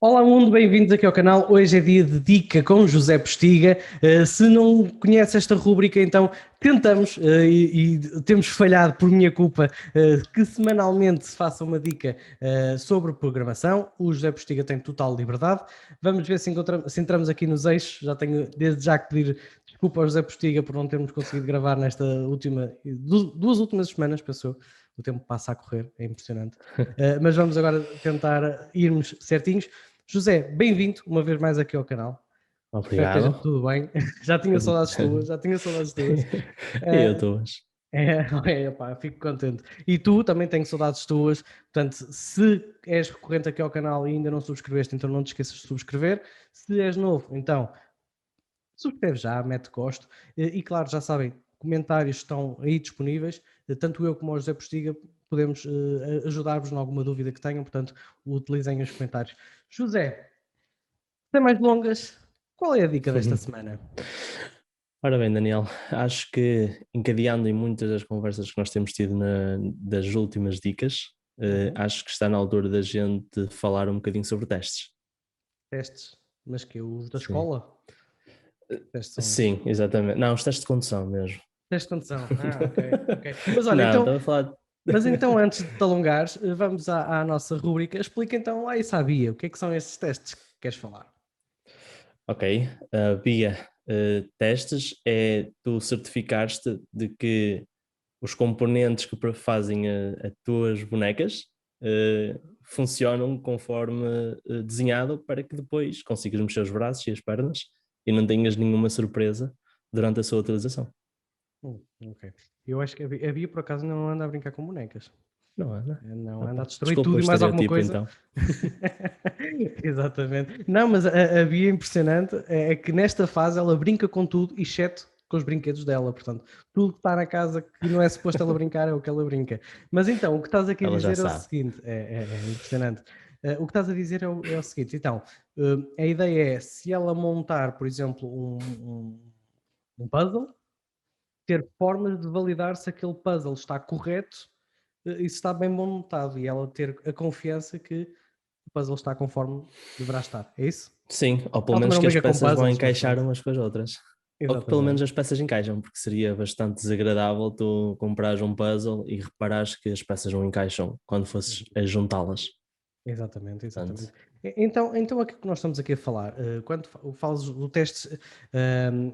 Olá mundo, bem-vindos aqui ao canal. Hoje é dia de dica com José Postiga. Se não conhece esta rúbrica, então tentamos e temos falhado por minha culpa que semanalmente se faça uma dica sobre programação. O José Postiga tem total liberdade. Vamos ver se entramos aqui nos eixos. Já tenho desde já que pedir desculpa ao José Postiga por não termos conseguido gravar nesta duas últimas semanas, pensou. O tempo passa a correr, é impressionante. Mas vamos agora tentar irmos certinhos. José, bem-vindo uma vez mais aqui ao canal. Espero que esteja Obrigado. tudo bem. Já tinha Tudo saudades tuas, bem. já tinha saudades tuas. Eu Uh, estou hoje. pá, fico contente. E tu também tenho saudades tuas. Portanto, se és recorrente aqui ao canal e ainda não subscreveste, então não te esqueças de subscrever. Se és novo, então subscreve já, mete gosto. E claro, já sabem, comentários estão aí disponíveis. Tanto eu como o José Postiga podemos ajudar-vos em alguma dúvida que tenham. Portanto, utilizem os comentários. José, sem mais delongas, qual é a dica desta semana? Ora bem, Daniel, acho que encadeando em muitas das conversas que nós temos tido das últimas dicas, acho que está na altura da gente falar um bocadinho sobre testes. Testes, mas que os da Sim. escola? Testes são esses. Sim, exatamente. Não, os testes de condução mesmo. Testes de condução. Ok, ok. Mas olha, Não, então, estava a falar. mas então antes de te alongares, vamos à nossa rúbrica. Explica então lá e sabia. O que é que são esses testes que queres falar? Ok, via testes é tu certificares-te de que os componentes que fazem as tuas bonecas funcionam conforme desenhado para que depois consigas mexer os braços e as pernas e não tenhas nenhuma surpresa durante a sua utilização. Ok. Eu acho que a Bia, por acaso, não anda a brincar com bonecas. Não é, né? Não anda a Opa, destruir desculpa o tudo e mais alguma estereotipo coisa. então. Exatamente. Não, mas a Bia é impressionante. É que nesta fase ela brinca com tudo, exceto com os brinquedos dela. Portanto, tudo que está na casa que não é suposto ela brincar é o que ela brinca. Mas então, o que estás aqui a Ela já dizer é o sabe. seguinte: é impressionante. O que estás a dizer é o seguinte: então, a ideia é se ela montar, por exemplo, um puzzle, ter formas de validar se aquele puzzle está correto e se está bem montado e ela ter a confiança que o puzzle está conforme deverá estar. É isso? Sim, ou pelo Ela também menos não que as brinca com peças vão puzzles, mas encaixar pronto. umas com as outras. Ou que pelo menos Exatamente. as peças encaixam, porque seria bastante desagradável tu comprares um puzzle e reparares que as peças não encaixam quando fosses a juntá-las. Exatamente, Portanto, exatamente. Então aquilo que nós estamos aqui a falar, quando falas do teste,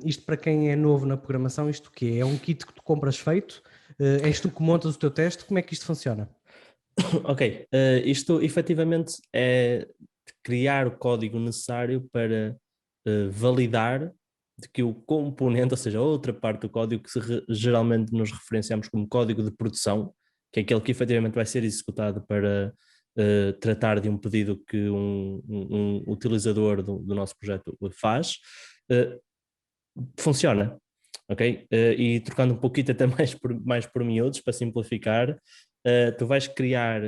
isto para quem é novo na programação, isto o quê? É um kit que tu compras feito? És tu que montas o teu teste? Como é que isto funciona? ok, isto efetivamente é criar o código necessário para validar de que o componente, ou seja, a outra parte do código que geralmente nos referenciamos como código de produção, que é aquele que efetivamente vai ser executado para tratar de um pedido que um utilizador do nosso projeto faz, uh, funciona. Ok? E trocando um pouquinho até mais por miúdos, para simplificar, tu vais criar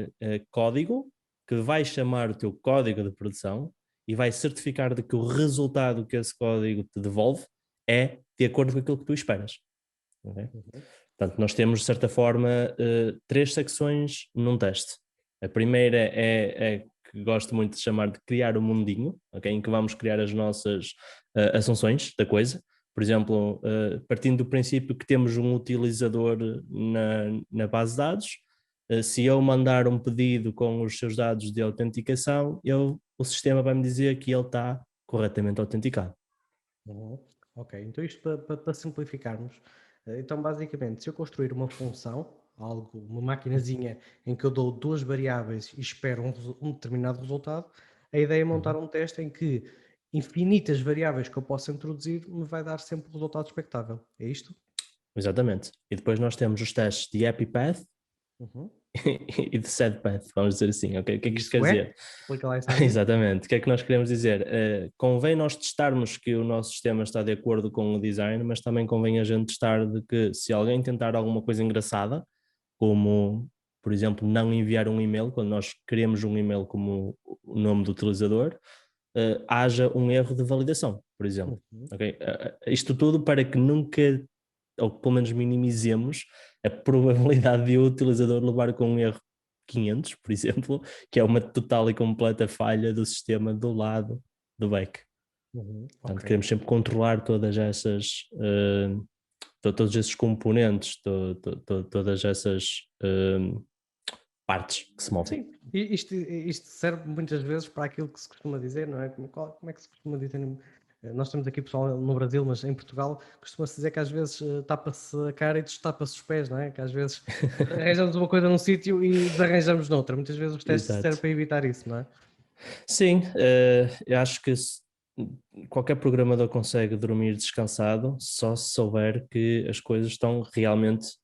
código que vai chamar o teu código de produção e vai certificar de que o resultado que esse código te devolve é de acordo com aquilo que tu esperas. Okay? Uhum. Portanto, nós temos, de certa forma, três secções num teste. A primeira é que gosto muito de chamar de criar o mundinho, okay? Em que vamos criar as nossas assunções da coisa. Por exemplo, partindo do princípio que temos um utilizador na base de dados, se eu mandar um pedido com os seus dados de autenticação, o sistema vai me dizer que ele está corretamente autenticado. Uhum. Ok, então isto para simplificarmos, então basicamente se eu construir uma função, uma maquinazinha em que eu dou duas variáveis e espero um determinado resultado, a ideia é montar Uhum. um teste em que infinitas variáveis que eu possa introduzir me vai dar sempre o resultado expectável. É isto? Exatamente. E depois nós temos os testes de happy path Uhum. e de sad path, vamos dizer assim, ok? O que é que isto quer Isso é? dizer? Explica lá essa via. Exatamente. O que é que nós queremos dizer? Convém nós testarmos que o nosso sistema está de acordo com o design, mas também convém a gente testar de que se alguém tentar alguma coisa engraçada, como, por exemplo, não enviar um e-mail, quando nós queremos um e-mail como o nome do utilizador, haja um erro de validação, por exemplo. Uhum. Okay? Isto tudo para que nunca, ou pelo menos minimizemos, a probabilidade de o utilizador levar com um erro 500, por exemplo, que é uma total e completa falha do sistema do lado do back. Portanto, queremos sempre controlar todas essas, todos esses componentes, todas essas partes que se movem. Sim, e isto serve muitas vezes para aquilo que se costuma dizer, não é? Como é que se costuma dizer? Nós temos aqui pessoal no Brasil, mas em Portugal costuma-se dizer que às vezes tapa-se a cara e destapa-se os pés, não é? Que às vezes arranjamos uma coisa num sítio e desarranjamos noutra. Muitas vezes os testes servem Exato. para evitar isso, não é? Sim, eu acho que qualquer programador consegue dormir descansado só se souber que as coisas estão realmente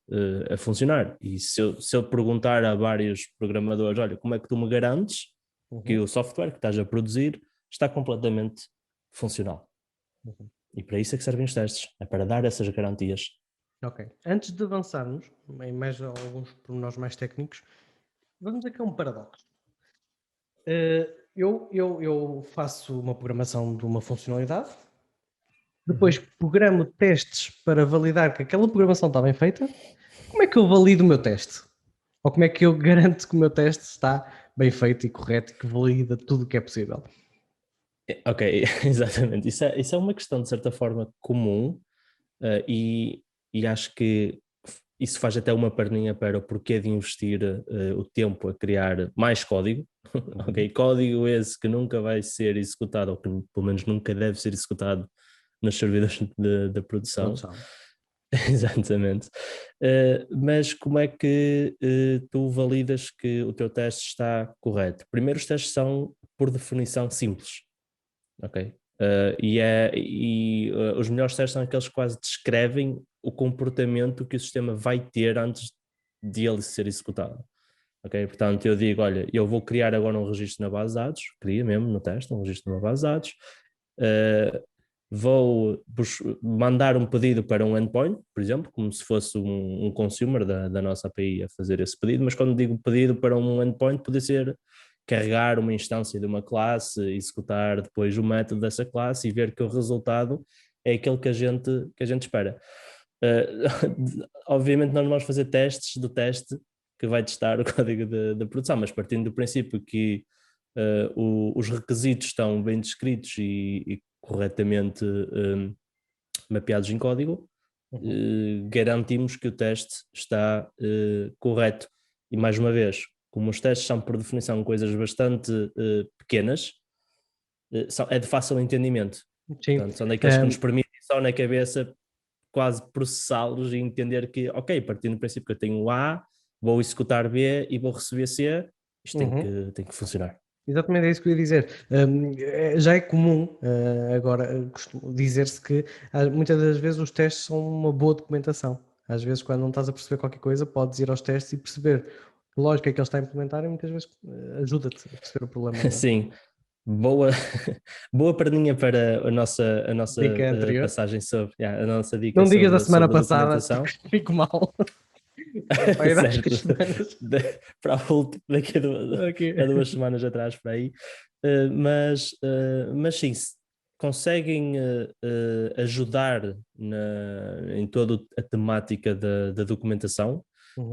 a funcionar. E se eu perguntar a vários programadores, olha, como é que tu me garantes que o software que estás a produzir está completamente funcional? E para isso é que servem os testes, é para dar essas garantias. Ok. Antes de avançarmos em mais alguns pormenores mais técnicos, vamos aqui a um paradoxo. Eu faço uma programação de uma funcionalidade, depois programo testes para validar que aquela programação está bem feita. Como é que eu valido o meu teste? Ou como é que eu garanto que o meu teste está bem feito e correto e que valida tudo o que é possível? Ok, exatamente. Isso é uma questão de certa forma comum, e acho que isso faz até uma perninha para o porquê de investir o tempo a criar mais código. Ok, código esse que nunca vai ser executado, ou que pelo menos nunca deve ser executado nos servidores de produção. Produção. Exatamente. Mas como é que tu validas que o teu teste está correto? Primeiro, os testes são, por definição, simples. Ok? Os melhores testes são aqueles que quase descrevem o comportamento que o sistema vai ter antes de ele ser executado. Ok? Portanto, eu digo, olha, eu vou criar agora um registro na base de dados, cria mesmo no teste um registro na base de dados, vou mandar um pedido para um endpoint, por exemplo, como se fosse um consumer da nossa API a fazer esse pedido, mas quando digo pedido para um endpoint, pode ser carregar uma instância de uma classe, executar depois o método dessa classe e ver que o resultado é aquele que a gente espera. Obviamente nós vamos fazer testes do teste que vai testar o código de produção, mas partindo do princípio que os requisitos estão bem descritos e corretamente mapeados em código, garantimos que o teste está correto. E mais uma vez, como os testes são por definição coisas bastante pequenas, é de fácil entendimento. Sim. Portanto, são daqueles que nos permitem só na cabeça quase processá-los e entender que, ok, partindo do princípio que eu tenho A, vou executar B e vou receber C, isto tem que funcionar. Exatamente, é isso que eu ia dizer. Já é comum agora dizer-se que muitas das vezes os testes são uma boa documentação. Às vezes, quando não estás a perceber qualquer coisa, podes ir aos testes e perceber que lógica é que ele está a implementar e muitas vezes ajuda-te a perceber o problema. Não é? Sim, boa, boa perninha para a nossa Dica anterior. passagem sobre, a nossa dica Não digas da sobre, semana sobre a passada, documentação. porque fico mal. Vai dar Certo, 3 semanas. para a última, Ok. há 2 semanas atrás, para aí. Mas sim, conseguem ajudar em toda a temática da documentação,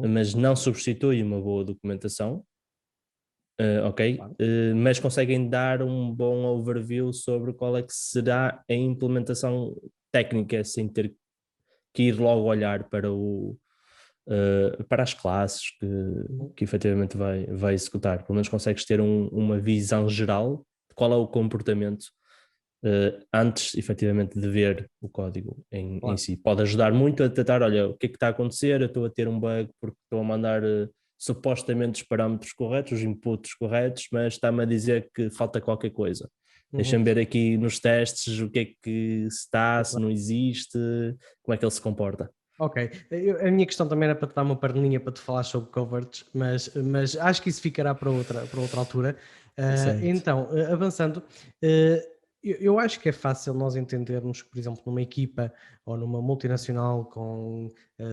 mas não substitui uma boa documentação. Ok, Claro. mas conseguem dar um bom overview sobre qual é que será a implementação técnica, sem ter que ir logo olhar para as classes que efetivamente vai executar. Pelo menos consegues ter uma visão geral de qual é o comportamento antes, efetivamente, de ver o código em Claro. si. Pode ajudar muito a detectar, olha, o que é que está a acontecer, eu estou a ter um bug porque estou a mandar supostamente os parâmetros corretos, os inputs corretos, mas está-me a dizer que falta qualquer coisa. Deixa-me ver aqui nos testes o que é que está, se não existe, como é que ele se comporta. Ok, a minha questão também era para te dar uma perninha para te falar sobre coverage, mas acho que isso ficará para outra altura. Certo. Então, avançando, eu acho que é fácil nós entendermos que, por exemplo, numa equipa ou numa multinacional com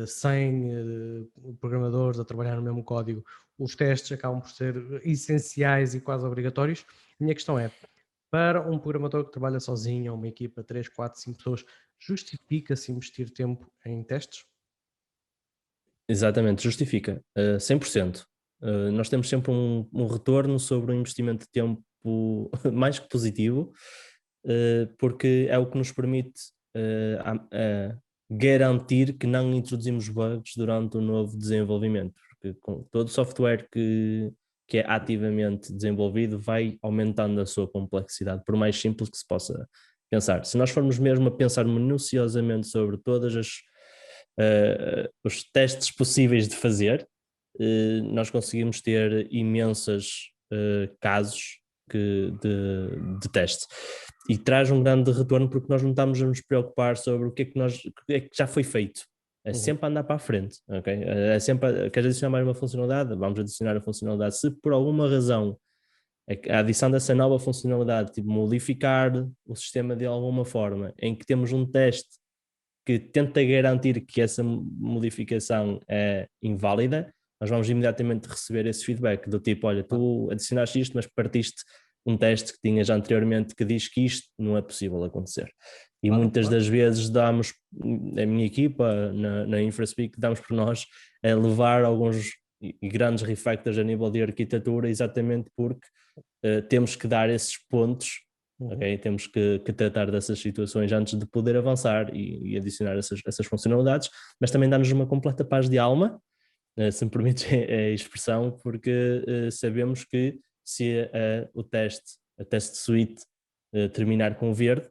100 programadores a trabalhar no mesmo código, os testes acabam por ser essenciais e quase obrigatórios. A minha questão é, para um programador que trabalha sozinho, ou uma equipa de 3, 4, 5 pessoas, justifica-se investir tempo em testes? Exatamente, justifica, 100%. Nós temos sempre um retorno sobre um investimento de tempo mais que positivo, porque é o que nos permite garantir que não introduzimos bugs durante o novo desenvolvimento, porque com todo software que é ativamente desenvolvido vai aumentando a sua complexidade, por mais simples que se possa pensar. Se nós formos mesmo a pensar minuciosamente sobre todas os testes possíveis de fazer, nós conseguimos ter imensos casos de teste e traz um grande retorno porque nós não estamos a nos preocupar sobre o que é que já foi feito. É sempre andar para a frente, ok? É sempre, queres adicionar mais uma funcionalidade? Vamos adicionar a funcionalidade. Se por alguma razão a adição dessa nova funcionalidade, tipo modificar o sistema de alguma forma, em que temos um teste que tenta garantir que essa modificação é inválida, nós vamos imediatamente receber esse feedback do tipo, olha, tu adicionaste isto, mas partiste um teste que tinhas anteriormente que diz que isto não é possível acontecer. E muitas das vezes damos, a minha equipa na InfraSpeak, damos por nós a levar alguns grandes refactors a nível de arquitetura exatamente porque temos que dar esses pontos. Okay? Temos que tratar dessas situações antes de poder avançar e adicionar essas funcionalidades, mas também dá-nos uma completa paz de alma, se me permites a expressão, porque sabemos que se a teste suite terminar com verde,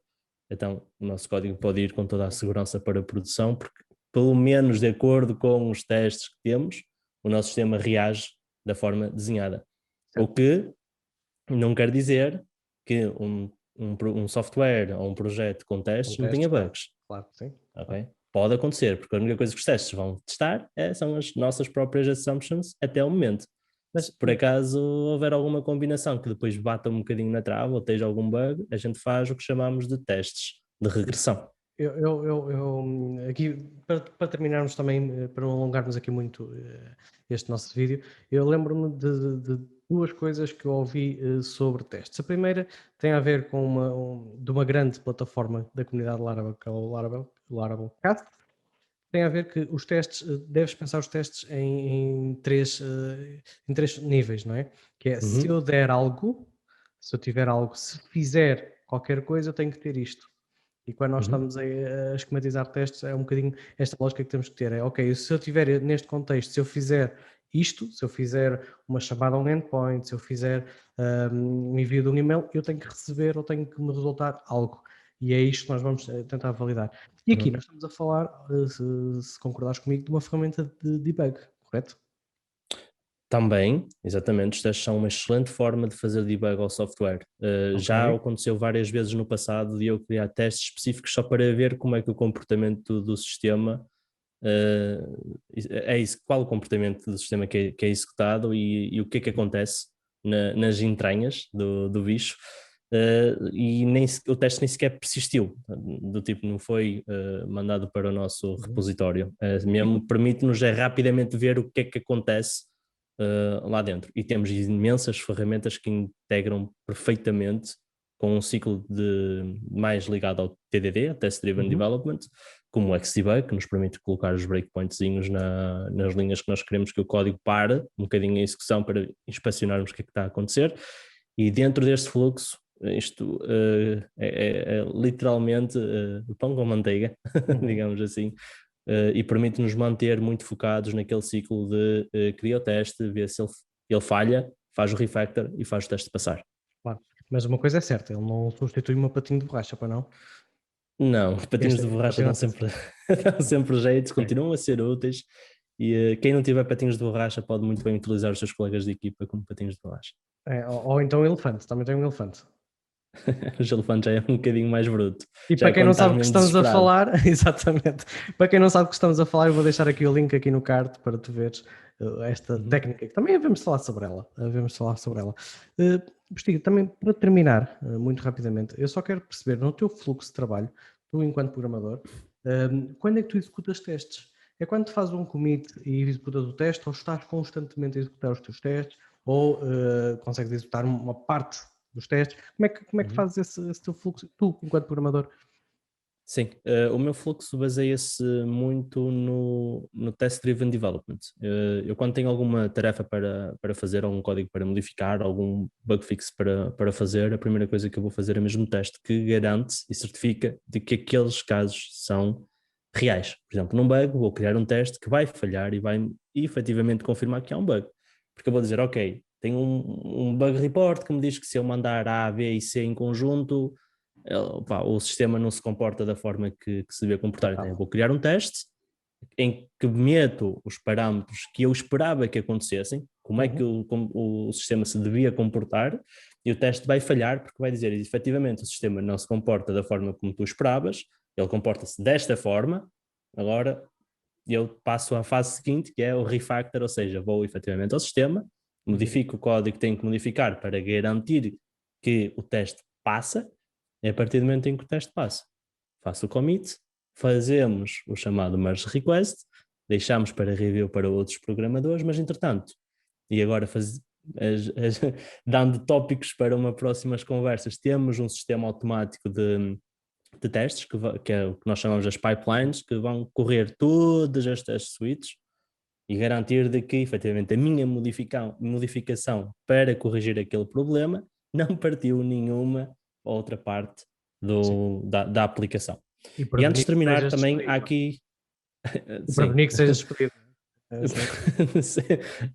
então o nosso código pode ir com toda a segurança para a produção, porque pelo menos de acordo com os testes que temos, o nosso sistema reage da forma desenhada. O que não quer dizer que um software ou um projeto com testes não tenha bugs. Claro, sim. Okay? Pode acontecer, porque a única coisa que os testes vão testar são as nossas próprias assumptions até o momento. Mas se por acaso houver alguma combinação que depois bata um bocadinho na trave ou esteja algum bug, a gente faz o que chamamos de testes de regressão. Aqui, para terminarmos também, para não alongarmos aqui muito este nosso vídeo, eu lembro-me de duas coisas que eu ouvi sobre testes. A primeira tem a ver com de uma grande plataforma da comunidade Laravel, que é o Laravelcast. Tem a ver que os testes, deves pensar os testes em três níveis, não é? Que é, se eu der algo, se eu tiver algo, se fizer qualquer coisa, eu tenho que ter isto. E quando nós estamos a esquematizar testes, é um bocadinho esta lógica que temos que ter. É, ok, se eu tiver neste contexto, se eu fizer isto, se eu fizer uma chamada a um endpoint, se eu fizer um envio de um e-mail, eu tenho que receber ou tenho que me resultar algo. E é isto que nós vamos tentar validar. E aqui nós estamos a falar, se concordares comigo, de uma ferramenta de debug, correto? Também, exatamente, os testes são uma excelente forma de fazer debug ao software. Já aconteceu várias vezes no passado de eu criar testes específicos só para ver como é que o comportamento do sistema é isso, qual o comportamento do sistema que é executado e o que é que acontece nas entranhas do bicho. E o teste nem sequer persistiu, do tipo não foi mandado para o nosso repositório. Mesmo permite-nos rapidamente ver o que é que acontece lá dentro. E temos imensas ferramentas que integram perfeitamente com um ciclo mais ligado ao TDD, Test Driven Development, como o Xdebug, que nos permite colocar os breakpointzinhos nas linhas que nós queremos que o código pare, um bocadinho em execução para inspecionarmos o que é que está a acontecer. E dentro deste fluxo, isto é literalmente pão com manteiga, digamos assim, e permite-nos manter muito focados naquele ciclo de cria o teste, vê se ele falha, faz o refactor e faz o teste passar. Claro. Mas uma coisa é certa, ele não substitui uma patinho de borracha, para não? Não, os patinhos de borracha dão sempre jeito, continuam a ser úteis e quem não tiver patinhos de borracha pode muito bem utilizar os seus colegas de equipa como patinhos de borracha. Ou então o elefante, também tem um elefante. O elefante já é um bocadinho mais bruto. E já para quem não sabe o que estamos a desesperado. falar, exatamente, para quem não sabe o que estamos a falar, eu vou deixar aqui o link aqui no card para tu veres esta técnica, que também havemos de falar sobre ela. Postiga, também para terminar, muito rapidamente, eu só quero perceber no teu fluxo de trabalho, tu enquanto programador, quando é que tu executas testes? É quando tu fazes um commit e executas o teste, ou estás constantemente a executar os teus testes, ou consegues executar uma parte dos testes? Como é que fazes esse teu fluxo, tu, enquanto programador? Sim, o meu fluxo baseia-se muito no Test-Driven Development. Eu quando tenho alguma tarefa para fazer, algum código para modificar, algum bug fix para fazer, a primeira coisa que eu vou fazer é mesmo um teste que garante e certifica de que aqueles casos são reais. Por exemplo, num bug, vou criar um teste que vai falhar e vai efetivamente confirmar que há um bug. Porque eu vou dizer, ok, tem um bug report que me diz que se eu mandar A, B e C em conjunto o sistema não se comporta da forma que se devia comportar. Então, eu vou criar um teste em que meto os parâmetros que eu esperava que acontecessem, como é que o sistema se devia comportar, e o teste vai falhar porque vai dizer, efetivamente, o sistema não se comporta da forma como tu esperavas, ele comporta-se desta forma, agora eu passo à fase seguinte, que é o refactor, ou seja, vou efetivamente ao sistema, modifico o código que tenho que modificar para garantir que o teste passa, e a partir do momento em que o teste passa, faço o commit, fazemos o chamado merge request, deixamos para review para outros programadores, mas entretanto, e agora dando tópicos para uma próximas conversas, temos um sistema automático de testes, que é o que nós chamamos as pipelines, que vão correr todas estas suítes e garantir de que, efetivamente, a minha modificação para corrigir aquele problema não partiu nenhuma outra parte da aplicação. E antes de terminar, também há aqui... E Sim. prevenir que sejas despedido.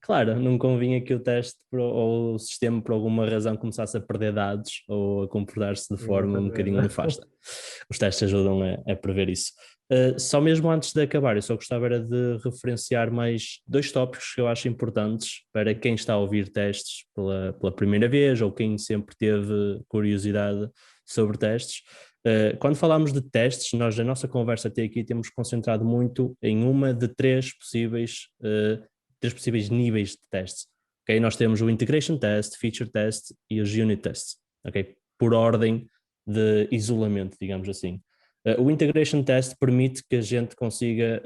Claro, não convinha que o teste ou o sistema por alguma razão começasse a perder dados ou a comportar-se de forma um bocadinho nefasta. Os testes ajudam a prever isso. Só mesmo antes de acabar, eu só gostava era de referenciar mais 2 tópicos que eu acho importantes para quem está a ouvir testes pela primeira vez ou quem sempre teve curiosidade sobre testes. Quando falamos de testes, nós, a nossa conversa até aqui, temos concentrado muito em uma de três possíveis níveis de testes. Okay? Nós temos o Integration Test, Feature Test e os Unit Tests, okay? Por ordem de isolamento, digamos assim. O Integration Test permite que a gente consiga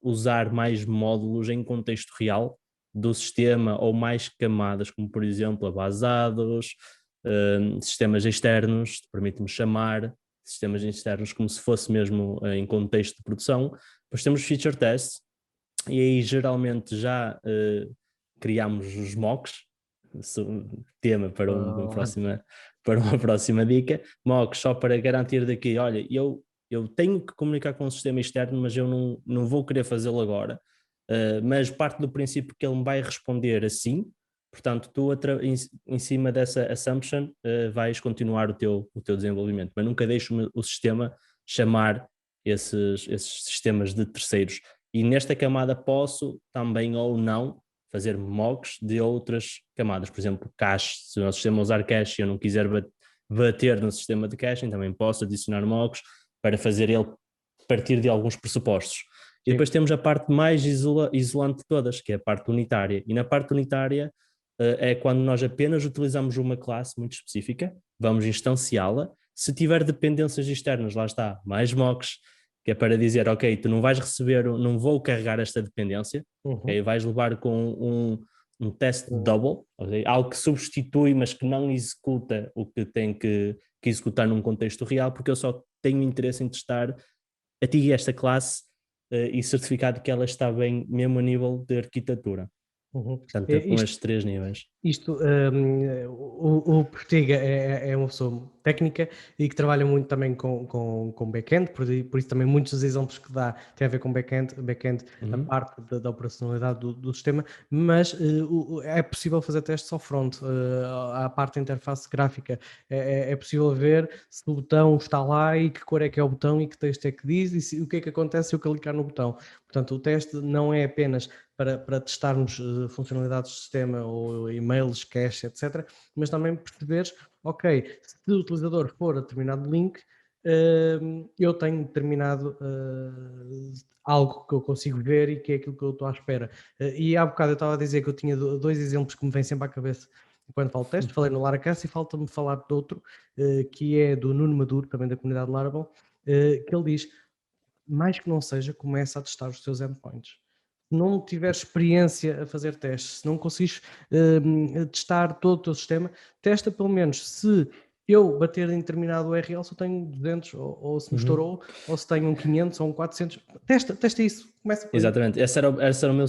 usar mais módulos em contexto real do sistema ou mais camadas, como por exemplo a base de dados, sistemas externos, permite-me chamar sistemas externos como se fosse mesmo em contexto de produção. Depois temos feature tests e aí geralmente já criamos os mocks, tema para uma próxima dica, mocks só para garantir de que, olha, eu tenho que comunicar com o sistema externo, mas eu não vou querer fazê-lo agora, mas parte do princípio que ele me vai responder assim, portanto, tu em cima dessa assumption vais continuar o teu desenvolvimento, mas nunca deixes o sistema chamar esses sistemas de terceiros. E nesta camada posso também ou não fazer mocks de outras camadas, por exemplo, cache. Se o nosso sistema usar cache e eu não quiser bater no sistema de caching, também posso adicionar mocks para fazer ele partir de alguns pressupostos. E depois temos a parte mais isolante de todas, que é a parte unitária. E na parte unitária é quando nós apenas utilizamos uma classe muito específica, vamos instanciá-la. Se tiver dependências externas, lá está, mais mocks, que é para dizer, ok, tu não vais receber, não vou carregar esta dependência, okay? Vais levar com um teste double, okay? Algo que substitui, mas que não executa o que tem que executar num contexto real, porque eu só tenho interesse em testar a ti esta classe e certificado que ela está bem mesmo a nível de arquitetura. Portanto, com estes 3 níveis. O Portiga é uma pessoa técnica e que trabalha muito também com back-end, por isso também muitos dos exemplos que dá têm a ver com back-end a parte da operacionalidade do sistema, mas é possível fazer testes ao front, à parte da interface gráfica, é possível ver se o botão está lá e que cor é que é o botão e que texto é que diz e o que é que acontece se eu clicar no botão. Portanto, o teste não é apenas para testarmos funcionalidades do sistema ou e-mails, cache, etc. Mas também perceberes, ok, se o utilizador for a determinado link, eu tenho determinado algo que eu consigo ver e que é aquilo que eu estou à espera. E há bocado eu estava a dizer que eu tinha 2 exemplos que me vêm sempre à cabeça quando falo de teste. Falei no Laracast e falta-me falar de outro, que é do Nuno Maduro, também da comunidade Laravel, que ele diz, mais que não seja, começa a testar os teus endpoints. Se não tiver experiência a fazer testes, se não conseguires testar todo o teu sistema, testa pelo menos se eu bater em determinado URL se eu tenho 200 ou se me estourou, ou se tenho um 500 ou um 400. Testa isso, começa por aí. Exatamente, esse era o meu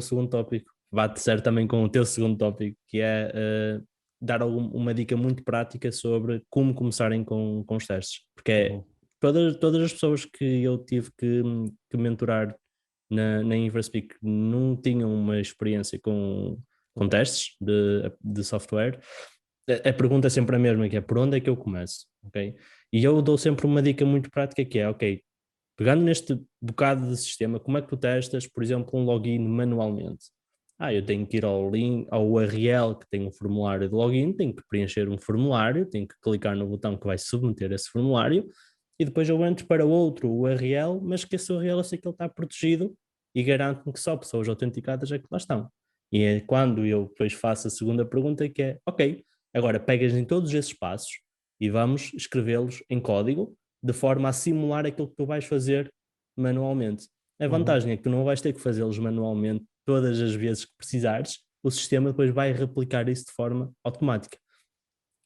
segundo tópico, bate certo também com o teu segundo tópico, que é dar uma dica muito prática sobre como começarem com os testes, porque todas as pessoas que eu tive que mentorar na Inverspeak não tinham uma experiência com testes de software. A pergunta é sempre a mesma, que é por onde é que eu começo, ok? E eu dou sempre uma dica muito prática que é, ok, pegando neste bocado de sistema, como é que tu testas, por exemplo, um login manualmente? Eu tenho que ir ao link, ao URL que tem um formulário de login, tenho que preencher um formulário, tenho que clicar no botão que vai submeter esse formulário e depois eu entro para outro URL, mas que esse URL eu sei que ele está protegido e garanto-me que só pessoas autenticadas é que lá estão. E é quando eu depois faço a segunda pergunta que é, ok, agora pegas em todos esses passos e vamos escrevê-los em código de forma a simular aquilo que tu vais fazer manualmente. A vantagem é que tu não vais ter que fazê-los manualmente todas as vezes que precisares, o sistema depois vai replicar isso de forma automática.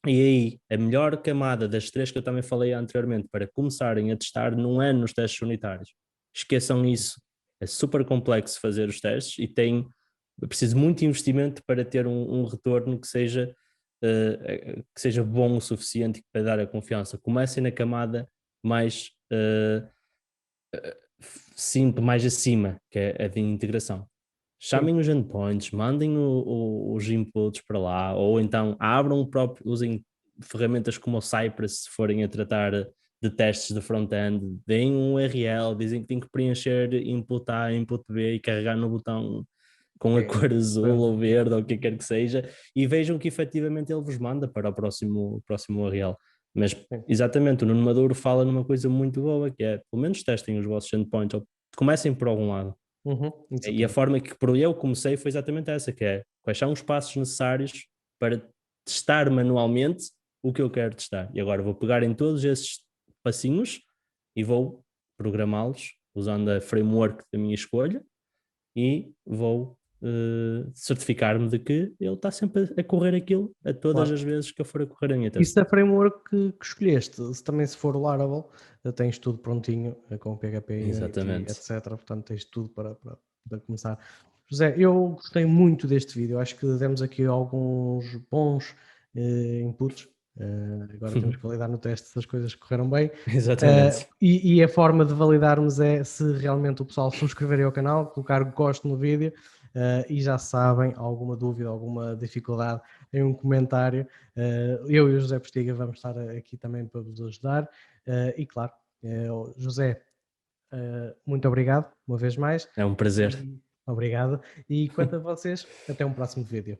E aí, a melhor camada das três que eu também falei anteriormente para começarem a testar não é nos testes unitários. Esqueçam isso. É super complexo fazer os testes e preciso muito investimento para ter um retorno que seja bom o suficiente para dar a confiança. Comecem na camada mais simples, mais acima, que é a de integração. Chamem os endpoints, mandem os inputs para lá, ou então abram o próprio, usem ferramentas como o Cypress se forem a tratar de testes de front-end, deem um URL, dizem que têm que preencher input A, input B e carregar no botão com a cor azul ou verde ou o que quer que seja, e vejam que efetivamente ele vos manda para o próximo URL. Mas exatamente, o Nuno Maduro fala numa coisa muito boa, que é, pelo menos testem os vossos endpoints, ou comecem por algum lado. E a forma que eu comecei foi exatamente essa, que é quais são os passos necessários para testar manualmente o que eu quero testar. E agora vou pegar em todos esses passinhos e vou programá-los usando a framework da minha escolha e vou certificar-me de que ele está sempre a correr aquilo a todas as vezes que eu for a correr a minha teste. Isso da framework que escolheste, também se for o Laravel, tens tudo prontinho com PHP, Unity, etc. Portanto, tens tudo para começar. José, eu gostei muito deste vídeo. Acho que demos aqui alguns bons inputs. Agora temos que validar no teste se as coisas correram bem. Exatamente. E a forma de validarmos é se realmente o pessoal subscrever ao canal, colocar gosto no vídeo. E já sabem, alguma dúvida, alguma dificuldade em um comentário, eu e o José Postiga vamos estar aqui também para vos ajudar. E claro, José, muito obrigado uma vez mais. É um prazer. Obrigado. E quanto a vocês, até um próximo vídeo.